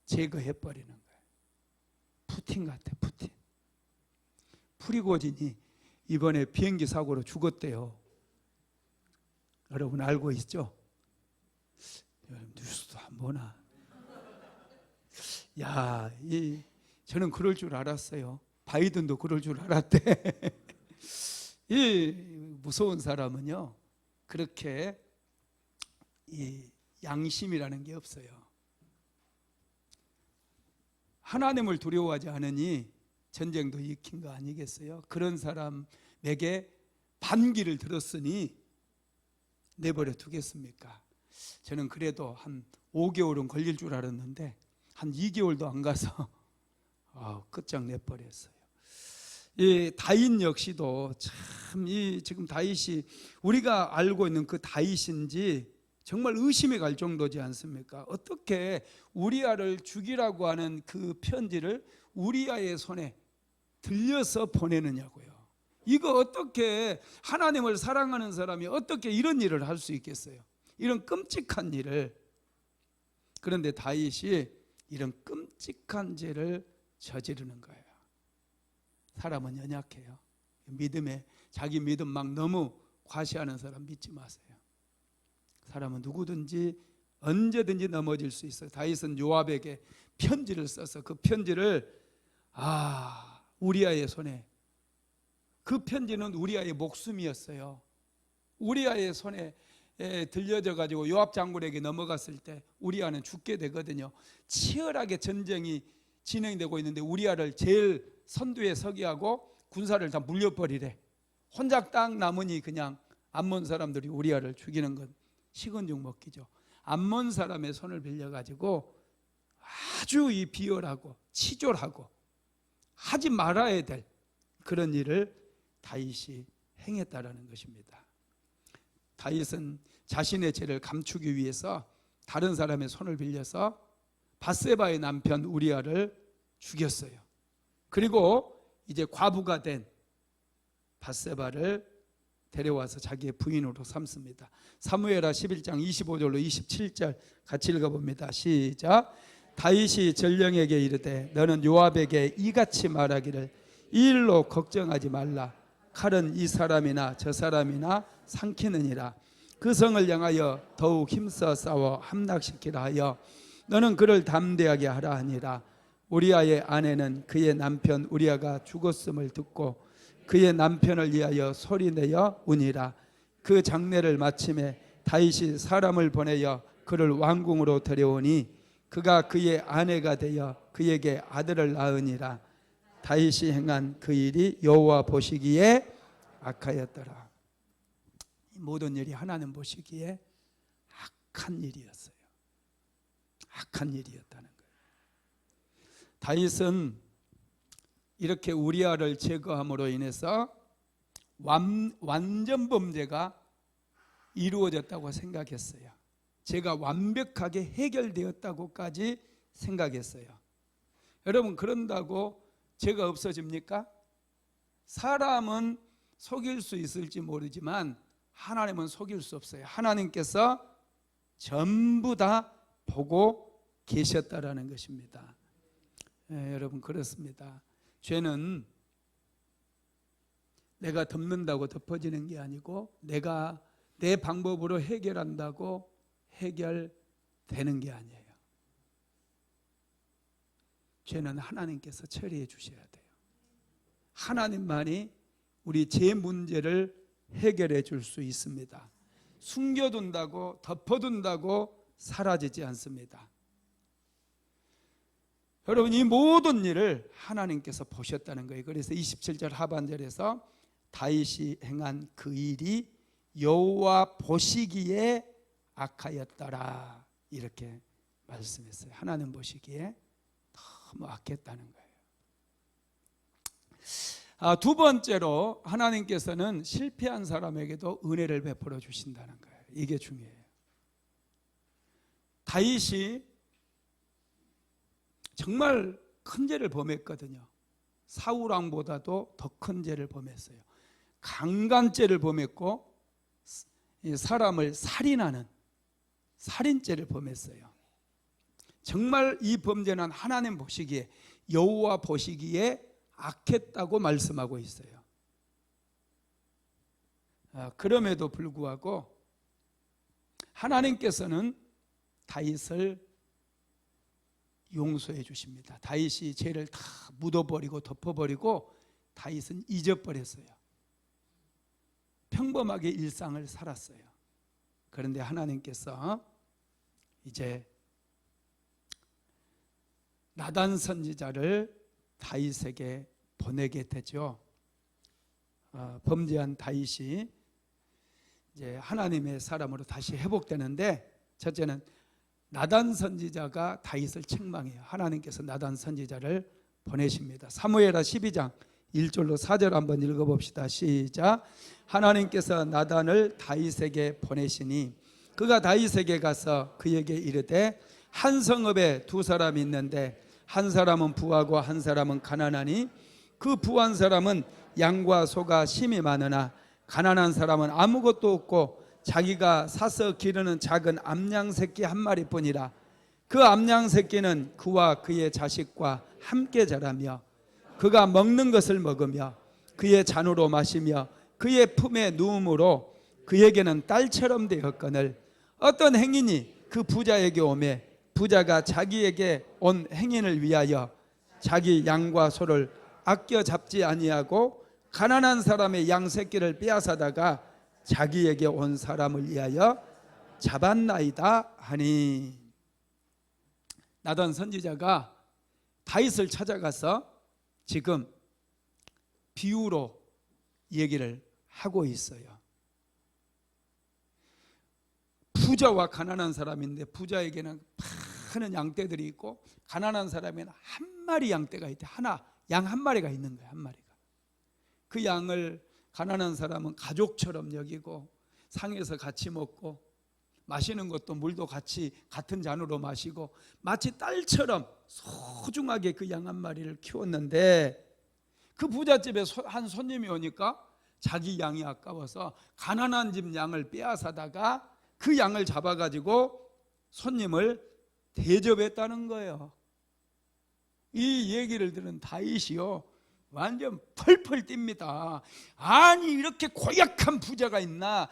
제거해버리는 거예요. 푸틴 같아, 푸틴. 프리고진이 이번에 비행기 사고로 죽었대요. 여러분 알고 있죠? 여러분 뉴스도 안 보나? 야, 저는 그럴 줄 알았어요. 바이든도 그럴 줄 알았대. 이 무서운 사람은요, 그렇게 이 양심이라는 게 없어요. 하나님을 두려워하지 않으니 전쟁도 익힌 거 아니겠어요? 그런 사람에게 반기를 들었으니 내버려 두겠습니까? 저는 그래도 한 5개월은 걸릴 줄 알았는데 한 2개월도 안 가서 끝장내버렸어요. 이 다윗 역시도 참 지금 다윗이 우리가 알고 있는 그 다윗인지 정말 의심이 갈 정도지 않습니까? 어떻게 우리아를 죽이라고 하는 그 편지를 우리아의 손에 들려서 보내느냐고요. 이거 어떻게 하나님을 사랑하는 사람이 어떻게 이런 일을 할 수 있겠어요? 이런 끔찍한 일을. 그런데 다윗이 이런 끔찍한 죄를 저지르는 거예요. 사람은 연약해요. 믿음에 자기 믿음 막 너무 과시하는 사람 믿지 마세요. 사람은 누구든지 언제든지 넘어질 수 있어요. 다윗은 요압에게 편지를 써서 그 편지를 우리아의 손에, 그 편지는 우리아의 목숨이었어요. 우리아의 손에 들려져 가지고 요압 장군에게 넘어갔을 때 우리아는 죽게 되거든요. 치열하게 전쟁이 진행되고 있는데 우리아를 제일 선두에 서게 하고 군사를 다 물려버리래. 혼자 딱 남으니 그냥 암몬 사람들이 우리아를 죽이는 건 식은 죽 먹기죠. 암몬 사람의 손을 빌려가지고 아주 이 비열하고 치졸하고 하지 말아야 될 그런 일을 다윗이 행했다라는 것입니다. 다윗은 자신의 죄를 감추기 위해서 다른 사람의 손을 빌려서 밧세바의 남편 우리아를 죽였어요. 그리고 이제 과부가 된 밧세바를 데려와서 자기의 부인으로 삼습니다. 사무엘하 11장 25절로 27절 같이 읽어봅니다. 시작. 다윗이 전령에게 이르되 너는 요압에게 이같이 말하기를 이 일로 걱정하지 말라. 칼은 이 사람이나 저 사람이나 삼키느니라. 그 성을 향하여 더욱 힘써 싸워 함락시키라 하여 너는 그를 담대하게 하라 하니라. 우리아의 아내는 그의 남편 우리아가 죽었음을 듣고 그의 남편을 위하여 소리내어 우니라. 그 장례를 마침에 다윗이 사람을 보내어 그를 왕궁으로 데려오니 그가 그의 아내가 되어 그에게 아들을 낳으니라. 다윗이 행한 그 일이 여호와 보시기에 악하였더라. 모든 일이 하나님 보시기에 악한 일이었어요. 악한 일이었다는 거예요. 다윗은 이렇게 우리아를 제거함으로 인해서 완전 범죄가 이루어졌다고 생각했어요. 죄가 완벽하게 해결되었다고까지 생각했어요. 여러분, 그런다고 죄가 없어집니까? 사람은 속일 수 있을지 모르지만 하나님은 속일 수 없어요. 하나님께서 전부 다 보고 계셨다라는 것입니다. 여러분, 그렇습니다. 죄는 내가 덮는다고 덮어지는 게 아니고 내가 내 방법으로 해결한다고 해결되는 게 아니에요. 죄는 하나님께서 처리해 주셔야 돼요. 하나님만이 우리 죄 문제를 해결해 줄 수 있습니다. 숨겨둔다고 덮어둔다고 사라지지 않습니다. 여러분, 이 모든 일을 하나님께서 보셨다는 거예요. 그래서 27절 하반절에서 다윗이 행한 그 일이 여호와 보시기에 악하였더라, 이렇게 말씀했어요. 하나님 보시기에 너무 악했다는 거예요. 두 번째로 하나님께서는 실패한 사람에게도 은혜를 베풀어 주신다는 거예요. 이게 중요해요. 다윗이 정말 큰 죄를 범했거든요. 사울 왕보다도 더 큰 죄를 범했어요. 강간죄를 범했고 사람을 살인하는 살인죄를 범했어요. 정말 이 범죄는 하나님 보시기에, 여호와 보시기에 악했다고 말씀하고 있어요. 그럼에도 불구하고 하나님께서는 다윗을 용서해 주십니다. 다윗이 죄를 다 묻어버리고 덮어버리고 다윗은 잊어버렸어요. 평범하게 일상을 살았어요. 그런데 하나님께서 이제 나단 선지자를 다윗에게 보내게 되죠. 범죄한 다윗이 이제 하나님의 사람으로 다시 회복되는데, 첫째는 나단 선지자가 다윗을 책망해요. 하나님께서 나단 선지자를 보내십니다. 사무엘하 12장 1절로 4절 한번 읽어봅시다. 시작. 하나님께서 나단을 다윗에게 보내시니 그가 다윗에게 가서 그에게 이르되, 한 성읍에 두 사람이 있는데 한 사람은 부하고 한 사람은 가난하니 그 부한 사람은 양과 소가 심이 많으나 가난한 사람은 아무것도 없고 자기가 사서 기르는 작은 암양 새끼 한 마리뿐이라. 그 암양 새끼는 그와 그의 자식과 함께 자라며 그가 먹는 것을 먹으며 그의 잔으로 마시며 그의 품에 누움으로 그에게는 딸처럼 되었거늘 어떤 행인이 그 부자에게 오매 부자가 자기에게 온 행인을 위하여 자기 양과 소를 아껴 잡지 아니하고 가난한 사람의 양 새끼를 빼앗아다가 자기에게 온 사람을 위하여 잡았나이다 하니. 나단 선지자가 다윗을 찾아가서 지금 비유로 얘기를 하고 있어요. 부자와 가난한 사람인데 부자에게는 많은 양떼들이 있고 가난한 사람에는 한 마리 양떼가 있대. 양 한 마리가 있는 거야. 한 마리가. 그 양을 가난한 사람은 가족처럼 여기고 상에서 같이 먹고 마시는 것도 물도 같이 같은 잔으로 마시고 마치 딸처럼 소중하게 그 양 한 마리를 키웠는데, 그 부잣집에 한 손님이 오니까 자기 양이 아까워서 가난한 집 양을 빼앗아다가 그 양을 잡아가지고 손님을 대접했다는 거예요. 이 얘기를 들은 다윗이요 완전 펄펄 뜁니다. 아니 이렇게 고약한 부자가 있나?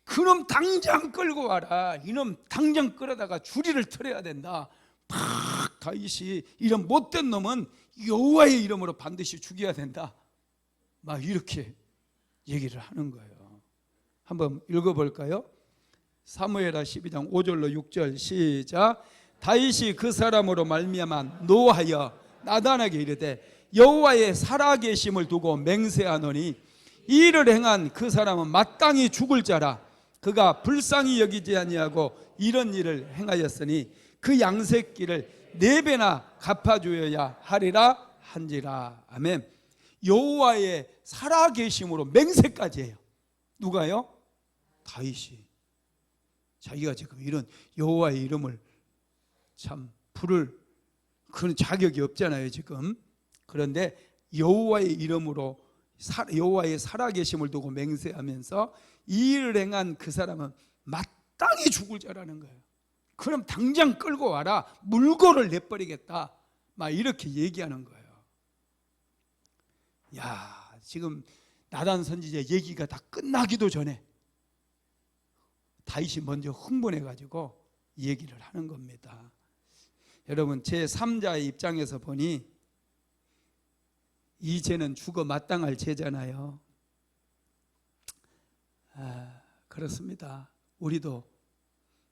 그놈 당장 끌고 와라. 이놈 당장 끌어다가 주리를 틀어야 된다. 팍 다윗이 이런 못된 놈은 여호와의 이름으로 반드시 죽여야 된다. 막 이렇게 얘기를 하는 거예요. 한번 읽어볼까요? 사무엘하 12장 5절로 6절 시작. 다윗이 그 사람으로 말미암아 노하여 나단에게 이르되 여호와의 살아계심을 두고 맹세하노니 이 일을 행한 그 사람은 마땅히 죽을 자라. 그가 불쌍히 여기지 아니하고 이런 일을 행하였으니 그 양새끼를 4배나 갚아주어야 하리라 한지라. 아멘. 여호와의 살아계심으로 맹세까지 해요. 누가요? 다윗이. 자기가 지금 이런 여호와의 이름을 참 부를 그런 자격이 없잖아요 지금. 그런데 여호와의 이름으로 여호와의 살아계심을 두고 맹세하면서 이 일을 행한 그 사람은 마땅히 죽을 자라는 거예요. 그럼 당장 끌고 와라. 물고를 내버리겠다. 막 이렇게 얘기하는 거예요. 야, 지금 나단 선지자 얘기가 다 끝나기도 전에 다윗이 먼저 흥분해가지고 얘기를 하는 겁니다. 여러분, 제3자의 입장에서 보니 이 죄는 죽어 마땅할 죄잖아요. 그렇습니다. 우리도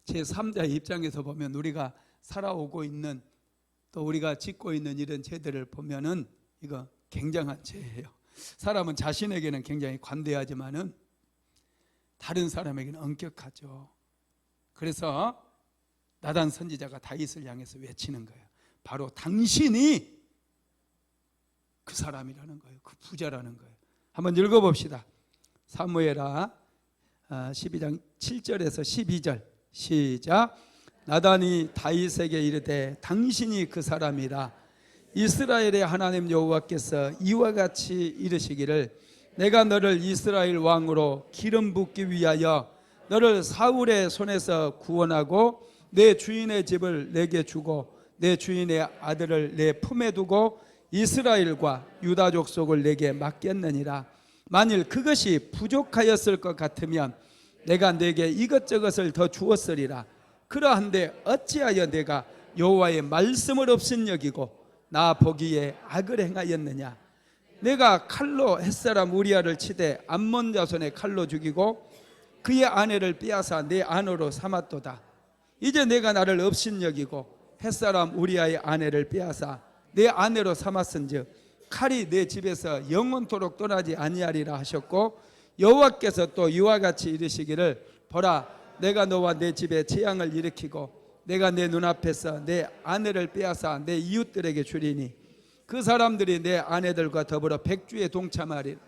제3자의 입장에서 보면 우리가 살아오고 있는 또 우리가 짓고 있는 이런 죄들을 보면은 이거 굉장한 죄예요. 사람은 자신에게는 굉장히 관대하지만은 다른 사람에게는 엄격하죠. 그래서 나단 선지자가 다윗을 향해서 외치는 거예요. 바로 당신이 그 사람이라는 거예요. 그 부자라는 거예요. 한번 읽어봅시다. 사무엘하 12장 7절에서 12절 시작. 나단이 다윗에게 이르되 당신이 그 사람이라. 이스라엘의 하나님 여호와께서 이와 같이 이르시기를 내가 너를 이스라엘 왕으로 기름 붓기 위하여 너를 사울의 손에서 구원하고 내 주인의 집을 내게 주고 내 주인의 아들을 내 품에 두고 이스라엘과 유다 족속을 내게 맡겼느니라. 만일 그것이 부족하였을 것 같으면 내가 내게 이것저것을 더 주었으리라. 그러한데 어찌하여 내가 여호와의 말씀을 업신여기고 나 보기에 악을 행하였느냐. 내가 칼로 햇사람 우리아를 치되 암몬 자손의 칼로 죽이고 그의 아내를 빼앗아 내 아내로 삼았도다. 이제 내가 나를 업신여기고 햇사람 우리아의 아내를 빼앗아 내 아내로 삼았은즉 칼이 내 집에서 영원토록 떠나지 아니하리라 하셨고 여호와께서 또 이와 같이 이르시기를 보라 내가 너와 내 집에 재앙을 일으키고 내가 내 눈앞에서 내 아내를 빼앗아 내 이웃들에게 주리니 그 사람들이 내 아내들과 더불어 백주에 동참하리라.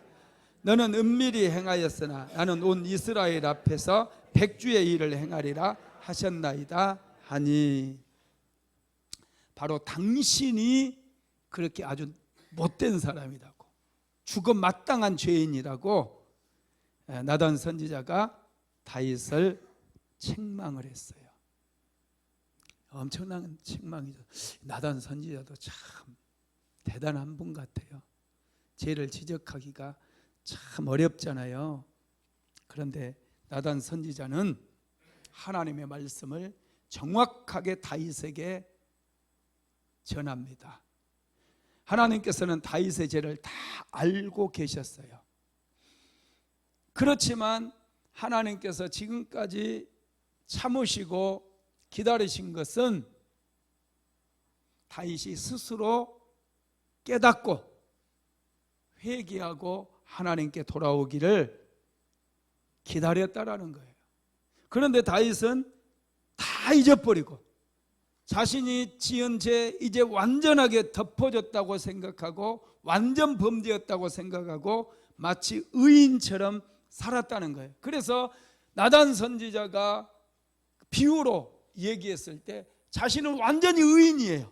너는 은밀히 행하였으나 나는 온 이스라엘 앞에서 백주의 일을 행하리라 하셨나이다 하니. 바로 당신이 그렇게 아주 못된 사람이라고, 죽어 마땅한 죄인이라고 나단 선지자가 다윗을 책망을 했어요. 엄청난 책망이죠. 나단 선지자도 참 대단한 분 같아요. 죄를 지적하기가 참 어렵잖아요. 그런데 나단 선지자는 하나님의 말씀을 정확하게 다윗에게 전합니다. 하나님께서는 다윗의 죄를 다 알고 계셨어요. 그렇지만 하나님께서 지금까지 참으시고 기다리신 것은 다윗이 스스로 깨닫고 회개하고 하나님께 돌아오기를 기다렸다라는 거예요. 그런데 다윗은 다 잊어버리고 자신이 지은 죄 이제 완전하게 덮어졌다고 생각하고 완전 범죄였다고 생각하고 마치 의인처럼 살았다는 거예요. 그래서 나단 선지자가 비유로 얘기했을 때 자신은 완전히 의인이에요.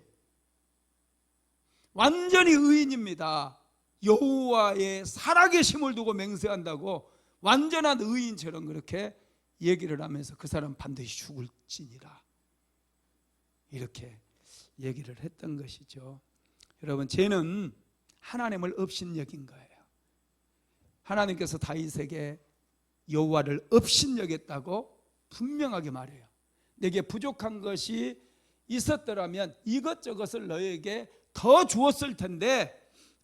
완전히 의인입니다. 여호와의 살아계심을 두고 맹세한다고 완전한 의인처럼 그렇게 얘기를 하면서 그 사람 반드시 죽을지니라 이렇게 얘기를 했던 것이죠. 여러분, 죄는 하나님을 업신여긴 거예요. 하나님께서 다윗에게 여호와를 업신여겼다고 분명하게 말해요. 내게 부족한 것이 있었더라면 이것저것을 너에게 더 주었을 텐데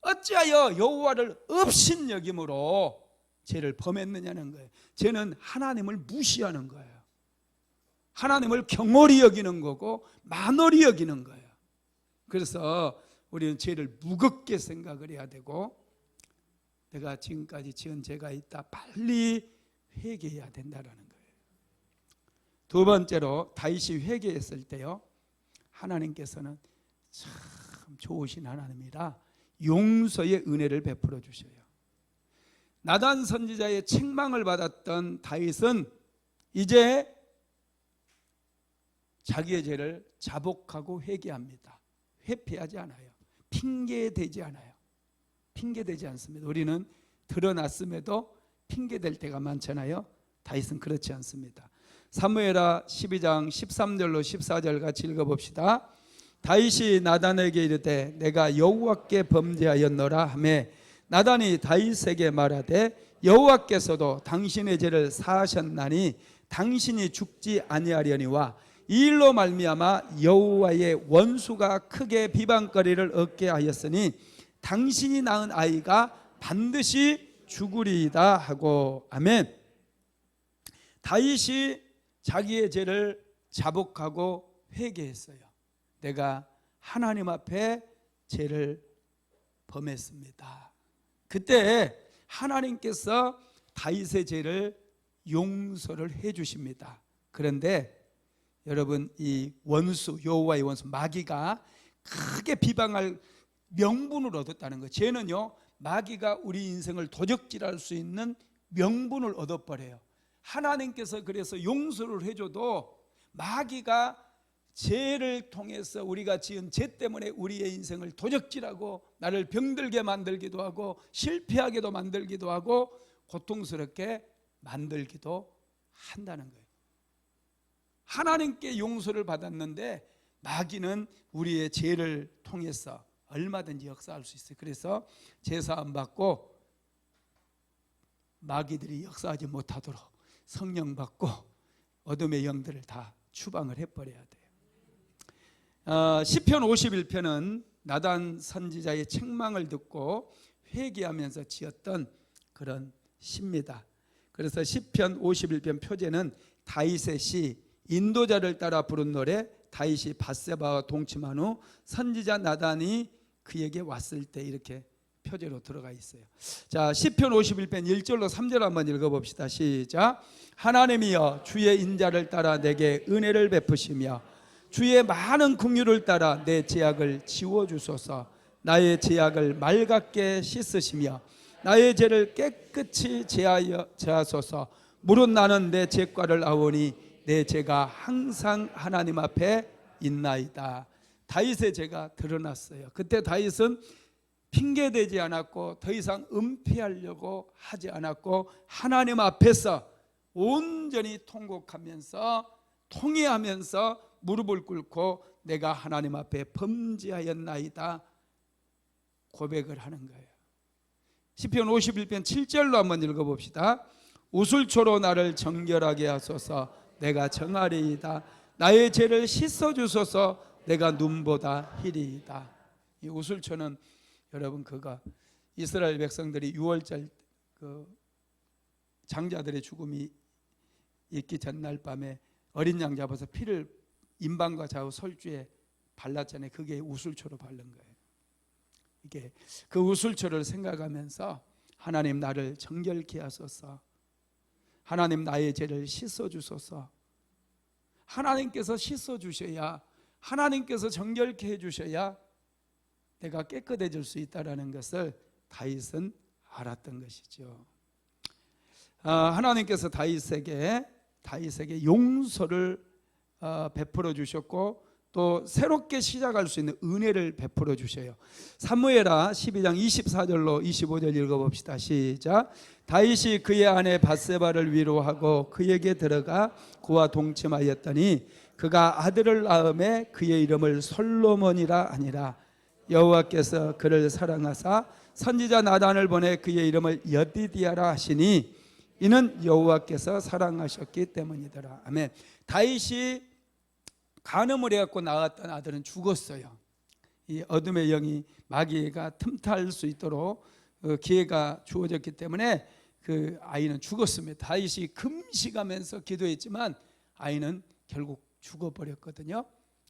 어찌하여 여호와를 업신여김으로 죄를 범했느냐는 거예요. 죄는 하나님을 무시하는 거예요. 하나님을 경홀히 여기는 거고 만홀히 여기는 거예요. 그래서 우리는 죄를 무겁게 생각을 해야 되고 내가 지금까지 지은 죄가 있다 빨리 회개해야 된다는 거예요. 두 번째로 다윗이 회개했을 때요, 하나님께서는 참 좋으신 하나님이라 용서의 은혜를 베풀어 주셔요. 나단 선지자의 책망을 받았던 다윗은 이제 자기의 죄를 자복하고 회개합니다. 회피하지 않아요. 핑계대지 않아요. 핑계대지 않습니다. 우리는 드러났음에도 핑계댈 때가 많잖아요. 다윗은 그렇지 않습니다. 사무엘하 12장 13절로 14절 같이 읽어봅시다. 다윗이 나단에게 이르되 내가 여호와께 범죄하였노라 하매 나단이 다윗에게 말하되 여호와께서도 당신의 죄를 사하셨나니 당신이 죽지 아니하려니와 이 일로 말미암아 여호와의 원수가 크게 비방거리를 얻게 하였으니 당신이 낳은 아이가 반드시 죽으리이다 하고. 아멘. 다윗이 자기의 죄를 자복하고 회개했어요. 내가 하나님 앞에 죄를 범했습니다. 그때 하나님께서 다윗의 죄를 용서를 해 주십니다. 그런데 여러분, 이 원수, 여호와의 원수 마귀가 크게 비방할 명분을 얻었다는 거예요. 죄는요, 마귀가 우리 인생을 도적질할 수 있는 명분을 얻어버려요. 하나님께서 그래서 용서를 해줘도 마귀가 죄를 통해서, 우리가 지은 죄 때문에 우리의 인생을 도적질하고 나를 병들게 만들기도 하고 실패하게도 만들기도 하고 고통스럽게 만들기도 한다는 거예요. 하나님께 용서를 받았는데 마귀는 우리의 죄를 통해서 얼마든지 역사할 수 있어요. 그래서 제사 안 받고 마귀들이 역사하지 못하도록 성령 받고 어둠의 영들을 다 추방을 해버려야 돼요. 시편 51편은 나단 선지자의 책망을 듣고 회개하면서 지었던 그런 시입니다. 그래서 시편 51편 표제는 다윗의 시, 인도자를 따라 부른 노래, 다윗이 밧세바와 동침한 후 선지자 나단이 그에게 왔을 때, 이렇게 표제로 들어가 있어요. 자, 시편 51편 1절로 3절 한번 읽어봅시다. 시작. 하나님이여, 주의 인자를 따라 내게 은혜를 베푸시며 주의 많은 긍휼을 따라 내 죄악을 지워주소서. 나의 죄악을 맑게 씻으시며 나의 죄를 깨끗이 제하소서. 무릇 나는 내 죄과를 아오니 내 죄가 항상 하나님 앞에 있나이다. 다윗의 죄가 드러났어요. 그때 다윗은 핑계대지 않았고 더 이상 은폐하려고 하지 않았고 하나님 앞에서 온전히 통곡하면서 통회하면서 무릎을 꿇고 내가 하나님 앞에 범죄하였나이다 고백을 하는 거예요. 시편 51편 7절로 한번 읽어봅시다. 우슬초로 나를 정결하게 하소서. 내가 정하리이다. 나의 죄를 씻어주소서. 내가 눈보다 희리이다. 이 우슬초는 여러분, 그가 이스라엘 백성들이 6월절 그 장자들의 죽음이 있기 전날 밤에 어린 양 잡아서 피를 임방과 좌우 설주에 발랐잖아요. 그게 우슬초로 바른 거예요. 이게 그 우슬초를 생각하면서 하나님 나를 정결케 하소서. 하나님 나의 죄를 씻어주소서. 하나님께서 씻어주셔야, 하나님께서 정결케 해주셔야 내가 깨끗해질 수 있다는 것을 다윗은 알았던 것이죠. 하나님께서 다윗에게 용서를 베풀어 주셨고 또 새롭게 시작할 수 있는 은혜를 베풀어 주셔요. 사무엘하 12장 24절로 25절 읽어봅시다. 시작. 다윗이 그의 아내 밧세바를 위로하고 그에게 들어가 그와 동침하였더니 그가 아들을 낳음에 그의 이름을 솔로몬이라 하니라. 여호와께서 그를 사랑하사 선지자 나단을 보내 그의 이름을 여디디아라 하시니 이는 여호와께서 사랑하셨기 때문이더라. 아멘. 다윗이 간음을 해갖고 낳았던 아들은 죽었어요. 이 어둠의 영이 마귀가 틈탈 수 있도록 기회가 주어졌기 때문에 그 아이는 죽었습니다. 다윗이 금식하면서 기도했지만 아이는 결국 죽어버렸거든요.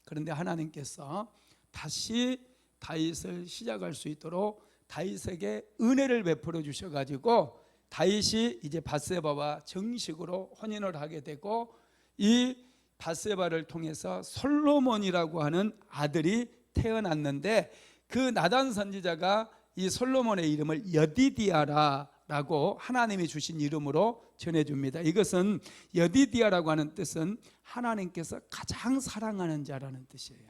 그런데 하나님께서 다시 다윗을 시작할 수 있도록 다윗에게 은혜를 베풀어 주셔가지고 다윗이 이제 밧세바와 정식으로 혼인을 하게 되고 이 밧세바를 통해서 솔로몬이라고 하는 아들이 태어났는데 그 나단 선지자가 이 솔로몬의 이름을 여디디아라라고 하나님이 주신 이름으로 전해줍니다. 이것은 여디디아라고 하는 뜻은 하나님께서 가장 사랑하는 자라는 뜻이에요.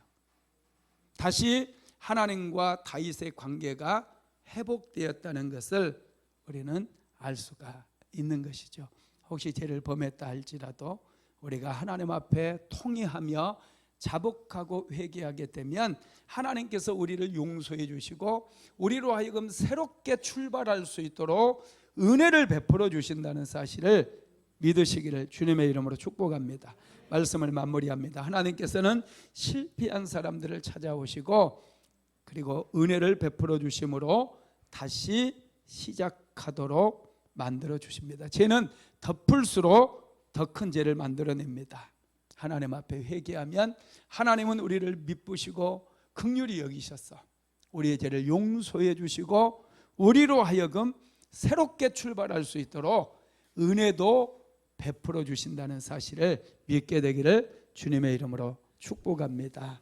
다시 하나님과 다윗의 관계가 회복되었다는 것을 우리는 알 수가 있는 것이죠. 혹시 죄를 범했다 할지라도 우리가 하나님 앞에 통회하며 자복하고 회개하게 되면 하나님께서 우리를 용서해 주시고 우리로 하여금 새롭게 출발할 수 있도록 은혜를 베풀어 주신다는 사실을 믿으시기를 주님의 이름으로 축복합니다. 말씀을 마무리합니다. 하나님께서는 실패한 사람들을 찾아오시고 그리고 은혜를 베풀어 주심으로 다시 시작하도록 만들어 주십니다. 죄는 덮을수록 더 큰 죄를 만들어냅니다. 하나님 앞에 회개하면 하나님은 우리를 미쁘시고 긍휼히 여기셔서 우리의 죄를 용서해 주시고 우리로 하여금 새롭게 출발할 수 있도록 은혜도 베풀어 주신다는 사실을 믿게 되기를 주님의 이름으로 축복합니다.